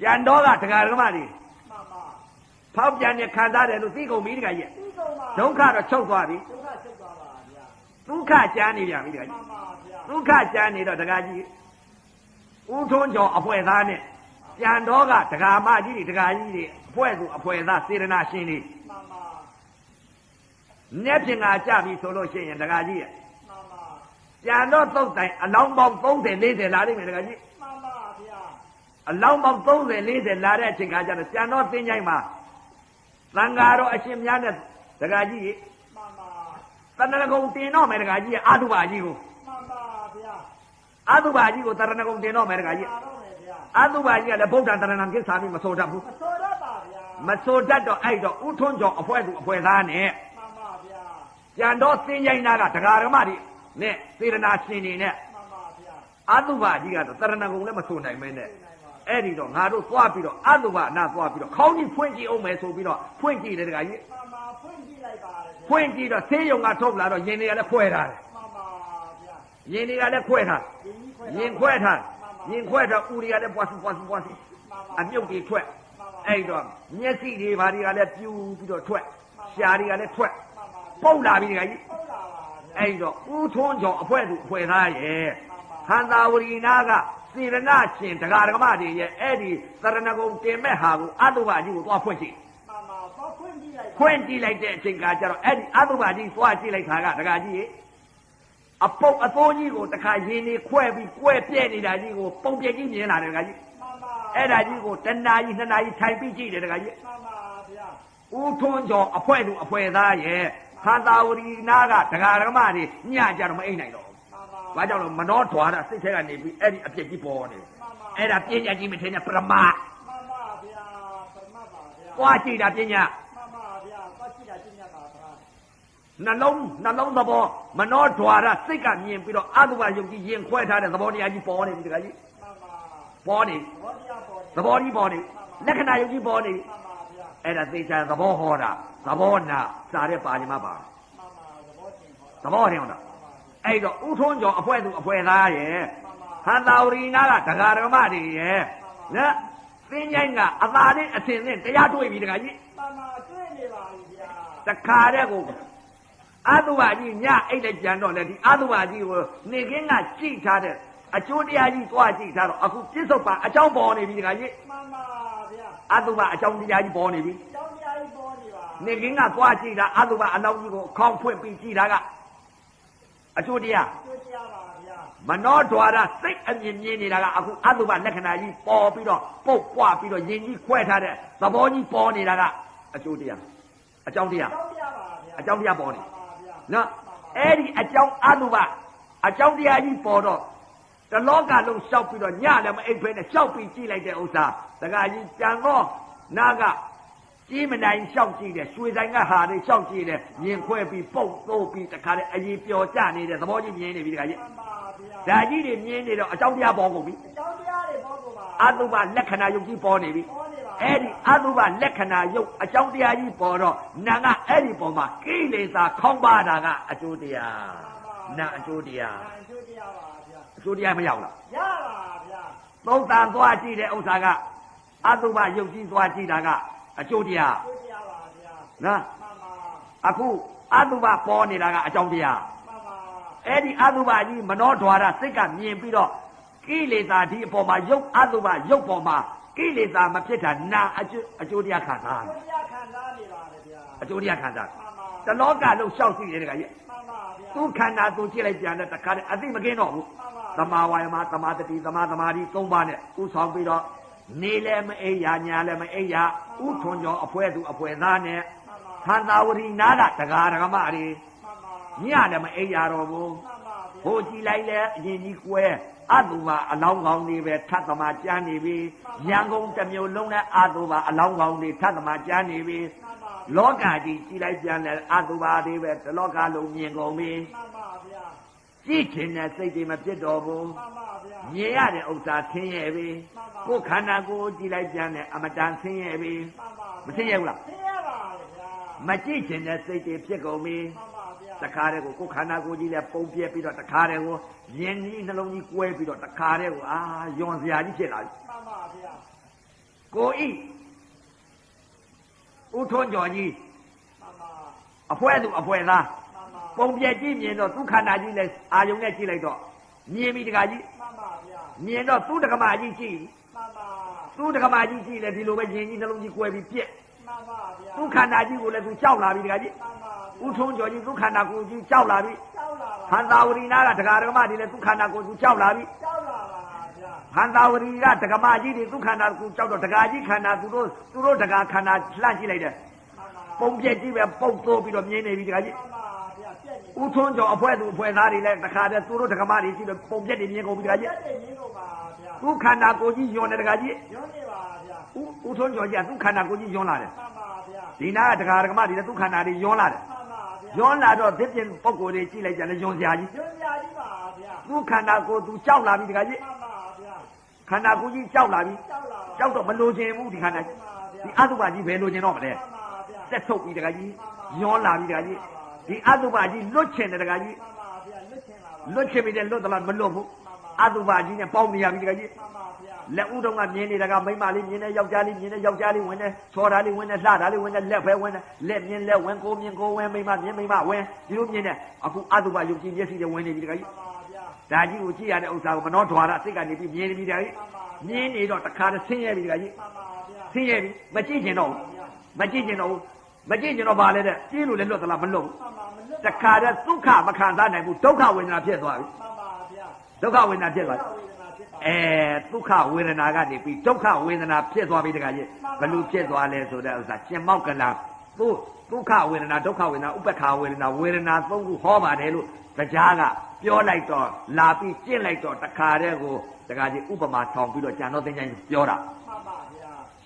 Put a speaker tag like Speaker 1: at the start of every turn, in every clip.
Speaker 1: ကြံတော့ကတရားဓမ္မတွေဖောက်ပြန်နေခံစားတယ်လို့သိကုန်ပြီတခါကြီးဒုက္ခတော့ချုပ်သွားပြီဒုက္ခကြမ်းနေပြန်ပြီတခါကြီးဒုက္ခကြမ်းနေတော့တခါကြီးဦးထွန်းကျော်အဖွဲ့သားနဲ့ကြံတော့ကတရားမကြီးတွေတရားကြီးတွေအဖွဲ့သူအဖွဲ့သားစေရနာရှင်တွေမျက်ပြင်ကကြပြီဆိုလို့ရှိရင်တခါကြီးကြံတော့သုတ်တိုင်အလောင်းပေါင်း30 40လာလိမ့်မယ်တခါကြီးအလောင်းပေါင်း30 40လာတဲ့အချိန်ခါကျတော့ကြံတော့သင်္ချိုင်းမှာသံဃာတော်အရှင်များနဲ့တခါကြီးတဏ္ဍကုံတင်တော့မယ်တခါကြီးအာသုဘကြီးကိုအာသုဘကြီးကိုတဏ္ဍကုံတင်တော့မယ်တခါကြီးအာသုဘကြီးကလည်းဗုဒ္ဓတဏ္ဍံကိစ္ဆာမိမဆိုတတ်ဘူးမဆိုတတ်တော့အဲ့တော့ဥထွန်းကျော်အဖွဲ့သူအဖွဲ့သားနဲ့ကြံတော့သင်္ချိုင်းနာကတရားဓမ္မတွေနဲ့စေရနာရှင်တွေနဲ့အာသုဘကြီးကတော့တဏ္ဍကုံလည်းမဆိုနိုင်မဲနဲ့အဲ့ဒီတော့ငါတို့သွားပြီးတော့အာသုဘနာသွားပြီးတော့ခေါင်းကြီးဖွင့်ကြည့်အောင်မယ်ဆိုပြီးတော့ဖွင့်ကြည့်တယ်တခါကြီးဖွင့်ကြည့်လိုက်ပါတယ်ဖွင့်ကြည့်တော့ဆေးရုံကထုတ်လာတော့ရင်တွေကလည်းခွဲထားတယ်ရင်တွေကလည်းခွဲထားရင်ခွဲထားရင်ခွဲတော့ဦးတွေကလည်းပွားစီအမြုပ်တွေထွက်အဲ့တော့မျက်စိတွေဘာတွေကလည်းပြူပြီးတော့ထွက်ရှားတွေကလည်းထွက်ပုတ်လာပြီတခါကြီးအဲ့တော့ဦးထွန်းကျော်အဖွဲ့သူအဖွဲ့သားရဲ့ဟန္တာဝရီနာကစေရနာရှင်တရားဓမ္မတွေရဲ့အဲ့ဒီသရဏဂုံတင်မဲ့ဟာကိုအတုဘကြီးကိုသွားဖွင့်ကြည့်ဖွင့်ကြည့်လိုက်တဲ့အချိန်ကကျတော့အဲ့ဒီအတုဘကြီးသွားကြည့်လိုက်တာကတရားကြီးရဲ့အပုတ်အသိုးကြီးကိုတခါရင်နေခွဲပြီးကွဲပြဲနေတာကြီးကိုပုံပြက်ကြီးမြင်လာတယ်တရားကြီးအဲ့ဒါကြီးကိုတနာကြီးနှစ်နာကြီးထိုင်ပြီးကြည့်တယ်တရားကြီးဦးထွန်းကျော်အဖွဲ့သူအဖွဲ့သားရဲ့ဟန္တာဝရီနာကတရားဓမ္မတွေညကြတော့မအိမ်နိုင်တော့ဘာကြောင့်လဲမနှောထွားတာစိတ်ထဲကနေပြီးအဲ့ဒီအပြစ်ကြီးပေါ်နေအဲ့ဒါပညာကြီးမထင်နဲ့ပရမမှန်ပါဗျာပရမပါဗျာကြွားကြည့်တာပညာမှန်ပါဗျာကြွားကြည့်တာပညာပါဗျာနှလုံးသဘောမနှောထွားတာစိတ်ကမြင်ပြီးတော့အတုပယုတ်ကြီးရင်ခွဲထားတဲ့သဘောတရားကြီးပေါ်နေပြီတခါကြီးမှန်ပါပေါ်နေသဘောကြီးပေါ်နေလက္ခဏာယုတ်ကြီးပေါ်နေမှန်ပါဗျာအဲ့ဒါသိချာသဘောဟောတာသဘောနာစားတဲ့ပါဠိမှာပါမှန်ပါသဘောတင်ဟောတာအဲ့တော့ဥထွန်းကျော်အဖွဲ့သူအဖွဲ့သားရဲ့ဟန္တာဝရီနာကတရားဓမ္မတွေရဲ့နော်သင်္ချိုင်းကအသာလေးအစင်နဲ့တရားတွေ့ပြီတခါကြီးမှန်ပါတွေ့နေပါပြီဗျာတခါတဲ့ကိုအာသုဘကြီးညအိတ်တဲ့ကြံတော့လေဒီအာသုဘကြီးကိုနေခင်းကကြိတ်ထားတဲ့အကျိုးတရားကြီးသွားကြိတ်ထားတော့အခုပြစ္ဆုတ်ပါအကြောင်းပေါ်နေပြီတခါကြီးမှန်ပါဗျာအာသုဘအကြောင်းတရားကြီးပေါ်နေပြီအကြောင်းတရားကြီးပေါ်နေပါနေခင်းကသွားကြိတ်တာအာသုဘအလောင်းကြီးကိုခေါင်းဖွင့်ပြီးကြည့်တာကအကျိုးတရားပါဗျာမနောဒွါရစိတ်အမြင်မြင်နေတာကအခုအတုပလက္ခဏာကြီးပေါ်ပြီးတော့ပုတ်ပွားပြီးတော့ယင်ကြီးခွဲထားတဲ့သဘောကြီးပေါ်နေတာကအကျိုးတရားအကြောင်းတရားပါဗျာအကြောင်းတရားပေါ်နေနော်အဲ့ဒီအကြောင်းအတုပအကြောင်းတရားကြီးပေါ်တော့တလောကလုံးရှောက်ပြီးတော့ညလည်းမအိပ်ဖဲနဲ့ရှောက်ပြီးကြည့်လိုက်တဲ့ဥစ္စာတခါကြီးကြံတော့နာကကြီးမနိုင်ရှောက်ကြည့်တယ်ရွှေဆိုင်ကဟာတွေရှောက်ကြည့်တယ်ရင်ခွဲပြီးပုတ်သိုးပြီးတခါတည်းအရင်ပျော်ကျနေတဲ့သဘောကြီးမြင်နေပြီတခါကြီးဒါကြီးတွေမြင်နေတော့အကြောင်းတရားပေါ်ကုန်ပြီအကြောင်းတရားတွေပေါ်ကုန်ပါအတုပလက္ခဏာယုတ်ကြီးပေါ်နေပြီအဲ့ဒီအတုပလက္ခဏာယုတ်အကြောင်းတရားကြီးပေါ်တော့နာကအဲ့ဒီပေါ်မှာကိလေသာခေါင်းပါတာကအကျိုးတရားနာအကျိုးတရားပါဗျာအကျိုးတရားမရောက်လားရပါဗျာသုံးတန်သွားကြည့်တဲ့ဥစ္စာကအတုပယုတ်ကြီးသွားကြည့်တာကအကျိုးတရားပါဗျာနော်အခုအတုပပေါ်နေတာကအကြောင်းတရားအဲ့ဒီအတုပကြီးမနောဒွါရစိတ်ကမြင်ပြီးတော့ကိလေသာဒီအပေါ်မှာယုတ်အတုပယုတ်ပေါ်မှာကိလေသာမဖြစ်တာနာအကျိုးတရားခံစားတယ်အကျိုးတရားခံစားတလောကလုံးရှောက်ကြည့်တယ်တခါကြီးသူခန္ဓာသူကြည့်လိုက်ပြန်တဲ့တခါတည်းအသိမကင်းတော့ဘူးသမာဝါယမသမာတတိသမာသမာဓိ၃ပါးနဲ့ဥဆောင်ပြီးတော့နေလည်းမအိယာညာလည်းမအိယာဥထွန်ကျော်အဖွဲ့သူအဖွဲ့သားနဲ့ဟန္တာဝရီနာကတရားဓမ္မတွေညလည်းမအိယာတော့ဘူးဟိုကြည့်လိုက်လဲအရင်ကြီးကွဲအတုပါအလောင်းကောင်းတွေပဲထပ်သမာကျမ်းနေပြီရန်ကုန်တစ်မျိုးလုံးနဲ့အတုပါအလောင်းကောင်းတွေထပ်သမာကျမ်းနေပြီလောကကြီးကြည့်လိုက်ပြန်လဲအတုပါတွေပဲတလောကလုံးမြင်ကုန်ပြီကြည့်ချင်တဲ့စိတ်တွေမဖြစ်တော့ဘူးမြင်ရတဲ့ဥစ္စာဆင်းရဲပြီကိုယ်ခန္ဓာကိုယ်ကြည့်လိုက်ပြန်တယ်အမတန်ဆင်းရဲပြီမဆင်းရဲဘူးလားဆင်းရဲပါဗျာမကြည့်ချင်တဲ့စိတ်တွေဖြစ်ကုန်ပြီတခါတည်းကိုခန္ဓာကိုယ်ကြီးလည်းပုံပြဲပြီးတော့တခါတည်းကိုယင်ကြီးနှလုံးကြီးကွဲပြီးတော့တခါတည်းကိုယွန်စရာကြီးဖြစ်လာပြီမှန်ပါဗျာ ကိုဤဥထွန်းကျော်ကြီးအဖွဲသူအဖွဲသားပုံပြက်ကြည့်မြင်တော့သူခန္ဓာကြီးလဲအာယုံနဲ့ကြည့်လိုက်တော့မြင်ပြီတခါကြီးမြင်တော့သူတက္ကမကြီးကြည့်သူတက္ကမကြီးကြည့်လဲဒီလိုပဲရင်ကြီးနှလုံးကြီးကွဲပြီးပြက်သူခန္ဓာကြီးကိုလည်းသူကြောက်လာပြီတခါကြီးဥထုံးကျော်ကြီးသူခန္ဓာကိုယ်ကြီးကြောက်လာပြီဟန္တာဝရီနာကတက္ကရာဓမ္မတွေလည်းသူခန္ဓာကိုယ်သူကြောက်လာပြီဟန္တာဝရီကတက္ကမကြီးတွေသူခန္ဓာကိုယ်ကြောက်တော့တက္ကကြီးခန္ဓာသူတို့တက္ကခန္ဓာလှန့်ကြည့်လိုက်တယ်ပုံပြက်ကြီးပဲပုတ်သိုးပြီးတော့မြင်နေပြီတခါကြီးဥထုံးကျော်အဖွဲသူအဖွဲသားတွေလည်းတခါတည်းသူတို့တက္ကမတွေရှိတယ်ပုံပြက်တွေမြင်ကုန်ပြီတခါကြီးသူခန္ဓာကိုယ်ကြီးယွန်းတယ်တခါကြီးဥထုံးကျော်ကြီးကသူခန္ဓာကိုယ်ကြီးယွန်းလာတယ်ဒီနာကတက္ကရာဓမ္မတွေလည်းသူခန္ဓာတွေယွန်းလာတယ်ယွန်းလာတော့ဒီပြင်ပုံကိုယ်တွေကြည့်လိုက်ကြတယ်ယွန်းစရာကြီးသူခန္ဓာကိုယ်သူကြောက်လာပြီတခါကြီးခန္ဓာကိုယ်ကြီးကြောက်လာပြီကြောက်တော့မလိုချင်ဘူးဒီခန္ဓာကြီးဒီအတုပကြီးဘယ်လိုချင်တော့မလဲတက်ထုတ်ပြီတခါကြီးယွန်းလာပြီတခါကြီးဒီအတုပကြီးလွတ်ချင်တယ်တခါကြီးလွတ်ချင်ပြီတဲ့လွတ်သလားမလွတ်ဘူးအတုပကြီးနဲ့ပေါင်းနေရပြီတခါကြီးလက်ဦးတော့ကမြင်နေတာကမိမလေးမြင်နေယောက်ျားလေးမြင်နေယောက်ျားလေးဝင်နေချော်တာလေးဝင်နေလှတာလေးဝင်နေလက်ပဲဝင်နေလက်မြင်လက်ဝင်ကိုမြင်ကိုဝင်မိမမြင်မိမဝင်ဒီလိုမြင်နေအခုအတုပယုတ်ကြည်မျက်စိတွေဝင်နေပြီတခါကြီးဒါကြီးကိုကြည့်ရတဲ့ဥစ္စာကိုမနှောထွာရစိတ်ကနေပြီးမြင်နေပြီတခါကြီးမြင်နေတော့တခါတည်းဆင်းရဲပြီတခါကြီးဆင်းရဲပြီမကြည့်ကျင်တော့မကြည့်ကျင်တော့မကြည့်ကျင်တော့ပါလေတဲ့ကြည့်လို့လည်းလွတ်သလားမလွတ်ဘူးတခါတည်းဒုက္ခမခံစားနိုင်ဘူးဒုက္ခဝေဒနာဖြစ်သွားပြီဒုက္ခဝေဒနာဖြစ်သွားပြီဒုက္ခဝေဒနာကနေပြီးဒုက္ခဝေဒနာဖြစ်သွားပြီတခါကြီးဘယ်လိုဖြစ်သွားလဲဆိုတဲ့ဥစ္စာကျင်မောက်ကလာသူဒုက္ခဝေဒနာဒုက္ခဝေဒနာဥပ္ပခာဝေဒနာဝေဒနာသုံးခုဟောပါတယ်လို့တရားကပြောလိုက်တော့လာပြီးကျင့်လိုက်တော့တခါတည်းကိုတခါကြီးဥပမာထောင်ပြီးတော့ကျန်တော့သင်္ချိုင်းပြောတာ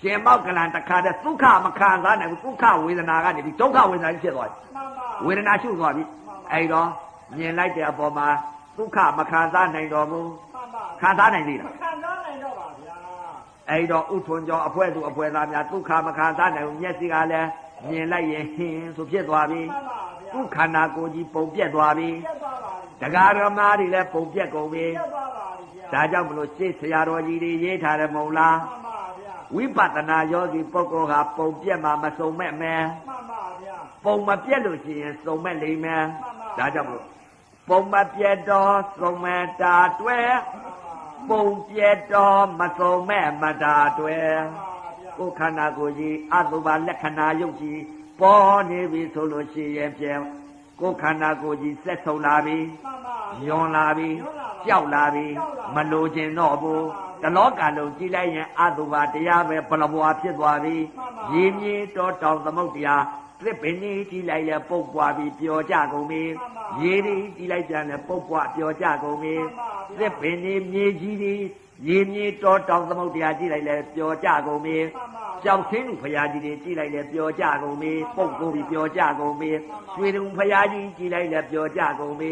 Speaker 1: ကျင်မောက်ကလန်တခါတည်းဒုက္ခမခံစားနိုင်ဘူးဒုက္ခဝေဒနာကနေပြီးဒုက္ခဝေဒနာဖြစ်သွားပြီဝေဒနာရှုသွားပြီအဲ့တော့မြင်လိုက်တဲ့အပေါ်မှာဒုက္ခမခံစားနိုင်တော့ဘူးခံစားနိုင်သေးလားခံစားနိုင်တော့ပါဗျာအဲ့တော့ဥထွန်းကျော်အဖွဲသူအဖွဲသားများဒုက္ခမခံစားနိုင်ဘူးမျက်စိကလည်းမြင်လိုက်ရင်ဟင်းဆိုဖြစ်သွားပြီဒုက္ခနာကိုယ်ကြီးပုံပြက်သွားပြီတရားဓမ္မတွေလည်းပုံပြက်ကုန်ပြီဒါကြောင့်မလို့ရှေ့ဆရာတော်ကြီးတွေရေးထားတယ်မဟုတ်လားဝိပဿနာယောဂီပုဂ္ဂိုလ်ဟာပုံပြက်မှမစုံမဲ့မယ်ပုံမပြက်လို့ရှိရင်စုံမဲ့လိမ့်မယ်ဒါကြောင့်မလို့ပုံမပြက်တော့စုံမဲ့တာတွဲပုံပြက်တော့မစုံမဲ့မတာတွဲကိုခန္ဓာကိုယ်ကြီးအတုပါလက္ခဏာယုတ်ကြီးပေါ်နေပြီဆိုလို့ရှိရင်ဖြင့်ကိုခန္ဓာကိုယ်ကြီးဆက်ဆုံလာပြီယွန်းလာပြီကြောက်လာပြီမလိုချင်တော့ဘူးတလောကလုံးကြည့်လိုက်ရင်အတုပါတရားပဲဘလဘွားဖြစ်သွားပြီရင်းမြေတော်တောင်သမုတ်တရားသစ်ပင်ကြီးကြည့်လိုက်လဲပုတ်ပွားပြီးပျော်ကြကုန်ပြီရေကြီးကြည့်လိုက်ပြန်လဲပုတ်ပွားပျော်ကြကုန်ပြီသစ်ပင်ကြီးမြေကြီးကြီးရေမြေတော်တောင်သမုတ်တရားကြည့်လိုက်လဲပျော်ကြကုန်ပြီကြောက်ဆင်းလူဖရာကြီးတွေကြည့်လိုက်လဲပျော်ကြကုန်ပြီပုတ်ကိုပြီးပျော်ကြကုန်ပြီရွှေတုံဖရာကြီးကြည့်လိုက်လဲပျော်ကြကုန်ပြီ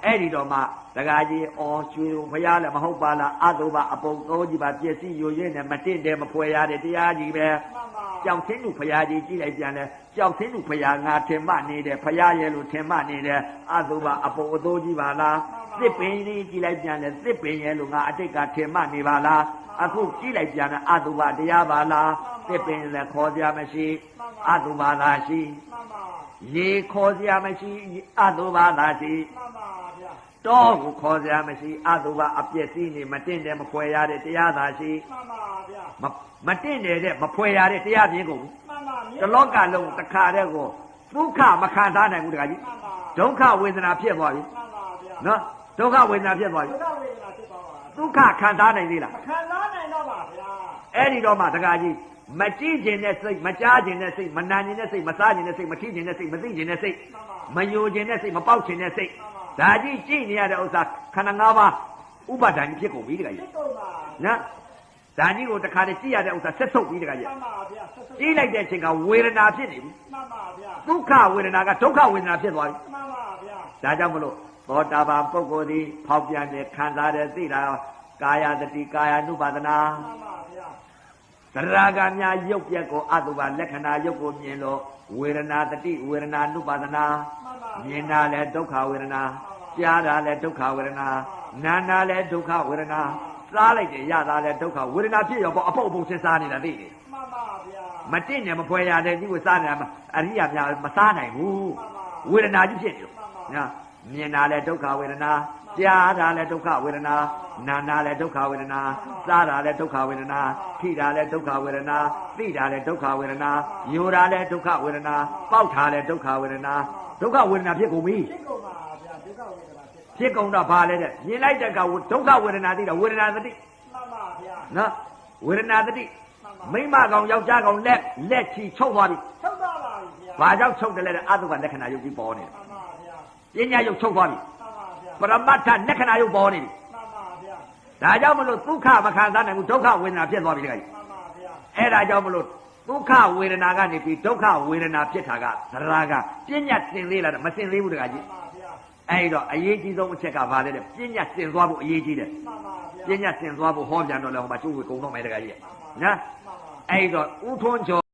Speaker 1: အဲ့ဒီတော့မှတကားကြီးအော်ရွှေတုံဖရာလည်းမဟုတ်ပါလားအတုပါအပုံသုံးကြီးပါပြည့်စည်ရွရင်းနဲ့မတင့်တယ်မဖွယ်ရတဲ့တရားကြီးပဲကြောက်ဆင်းလူဖရာကြီးကြည့်လိုက်ပြန်လဲကြောက်ဆင်းလူဖရာငါထင်မှနေတယ်ဖရာရဲ့လို့ထင်မှနေတယ်အတုပါအပုံအသုံးကြီးပါလားသစ်ပင်ကြီးကြည့်လိုက်ပြန်လဲသစ်ပင်ရဲ့လို့ငါအတိတ်ကထင်မှနေပါလားအခုကြည့်လိုက်ပြန်တဲ့အတုပါတရားပါလားသစ်ပင်လည်းခေါ်ကြမရှိအတုပါလားရှိရေခေါ်ကြမရှိအတုပါလားရှိတော့ကိုခေါ်ကြမရှိအတုပါအပြည့်စည်းနေမတင့်တယ်မဖွယ်ရတဲ့တရားသာရှိမတင့်တယ်တဲ့မဖွယ်ရတဲ့တရားပြင်းကုန်တလောကလုံးတစ်ခါတည်းကိုဒုက္ခမခံစားနိုင်ဘူးတခါကြီးဒုက္ခဝေဒနာဖြစ်သွားပြီနော်ဒုက္ခဝေဒနာဖြစ်သွားပြီဒုက္ခခံစားနိုင်သေးလားခံစားနိုင်တော့ပါဗျာအဲ့ဒီတော့မှတခါကြီးမကြည့်ခြင်းနဲ့စိတ်မကြားခြင်းနဲ့စိတ်မနာခြင်းနဲ့စိတ်မစားခြင်းနဲ့စိတ်မထိခြင်းနဲ့စိတ်မသိခြင်းနဲ့စိတ်မယိုခြင်းနဲ့စိတ်မပေါက်ခြင်းနဲ့စိတ်ဒါကြီးကြည့်နေရတဲ့ဥစ္စာခန္ဓာ၅ပါးဥပါဒဏ်ဖြစ်ကုန်ပြီတခါကြီးနော်ဒါကြီးကိုတခါတည်းကြည့်ရတဲ့ဥစ္စာဆက်ဆုပ်ပြီတခါကြီးမှန်ပါဗျာကြည့်လိုက်တဲ့အချိန်ကဝေဒနာဖြစ်နေပြီမှန်ပါဗျာဒုက္ခဝေဒနာကဒုက္ခဝေဒနာဖြစ်သွားပြီမှန်ပါဗျာဒါကြောင့်မလို့သောတာပန်ပုဂ္ဂိုလ်သည်ဖောက်ပြန်တဲ့ခံစားတဲ့သိတာကာယတတိကာယ ानु ပါဒနာမှန်ပါဗျာသရဂါများရုပ်ပြက်ကိုအတုပါလက္ခဏာရုပ်ကိုမြင်လို့ဝေဒနာတတိဝေဒနာ ानु ပါဒနာမြင်တာလည်းဒုက္ခဝေဒနာကြားတာလည်းဒုက္ခဝေဒနာနာတာလည်းဒုက္ခဝေဒနာ စားလိုက်တယ်ရတာလဲဒုက္ခဝေဒနာဖြစ်ရောပေါ့အပုပ်အပုပ်စဉ်းစားနေတာသိတယ်
Speaker 2: မှန်ပါဗျာ
Speaker 1: မတင့်နဲ့မဖွဲရတဲ့ဒီကိုစားနေတာအရိယာများမစားနိုင်ဘူးဝေဒနာကြီးဖြစ်နေလို့နော်မြင်တာလဲဒုက္ခဝေဒနာကြားတာလဲဒုက္ခဝေဒနာနာတာလဲဒုက္ခဝေဒနာစားတာလဲဒုက္ခဝေဒနာထိတာလဲဒုက္ခဝေဒနာသိတာလဲဒုက္ခဝေဒနာယိုတာလဲဒုက္ခဝေဒနာပေါက်တာလဲဒုက္ခဝေဒနာဒုက္ခဝေဒနာဖြစ်ကုန်ပြီ
Speaker 2: ဖြစ်ကုန်ပါဗျာဒုက္ခဝေဒနာဖြစ်ပါ
Speaker 1: ဖြစ်ကုန်တော့ဘာလဲတဲ့မြင်လိုက်တဲ့ကဒုက္ခဝေဒနာသိတာဝေဒနာသတိ
Speaker 2: မှန်ပါဗျာ
Speaker 1: နော်ဝေဒနာသတိမိမကောင်ယောက်ျားကောင်လက်ချီချုပ်သွားပြီ
Speaker 2: ထုတ်ပါပါဗျာ
Speaker 1: ဘာကြောင့်ချုပ်တယ်လဲတဲ့အတုကလက္ခဏာယုတ်ကြီးပေါ်နေတယ်
Speaker 2: မှန်ပါဗျာ
Speaker 1: ပညာယုတ်ချုပ်သွားပြီ
Speaker 2: မှန်ပါဗျာ
Speaker 1: ပရမတ္ထလက္ခဏာယုတ်ပေါ်နေပြီ
Speaker 2: မှန်ပါဗျာ
Speaker 1: ဒါကြောင့်မလို့ဒုက္ခမခံစားနိုင်ဘူးဒုက္ခဝေဒနာဖြစ်သွားပြီတခါကြီး
Speaker 2: မှန်ပါဗျာ
Speaker 1: အဲ့ဒါကြောင့်မလို့ဒုက္ခဝေဒနာကနေပြီးဒုက္ခဝေဒနာဖြစ်တာကသရကပညာသင်သေးလားမသင်သေးဘူးတခါကြီး
Speaker 2: မှန်ပါဗျာ
Speaker 1: အဲ့တော့အရေးကြီးဆုံးအချက်ကဘာလဲတဲ့ပညာသင်သွားဖို့အရေးကြီးတယ်
Speaker 2: မှန်ပါဗျာ
Speaker 1: ပညာသင်သွားဖို့ဟောပြန်တော့လည်းဟိုမှာကျိုးဝေကုံတော့မယ်တခါကြီးနော်
Speaker 2: မှန်ပါ
Speaker 1: အဲ့တော့ဥထွန်းကျော်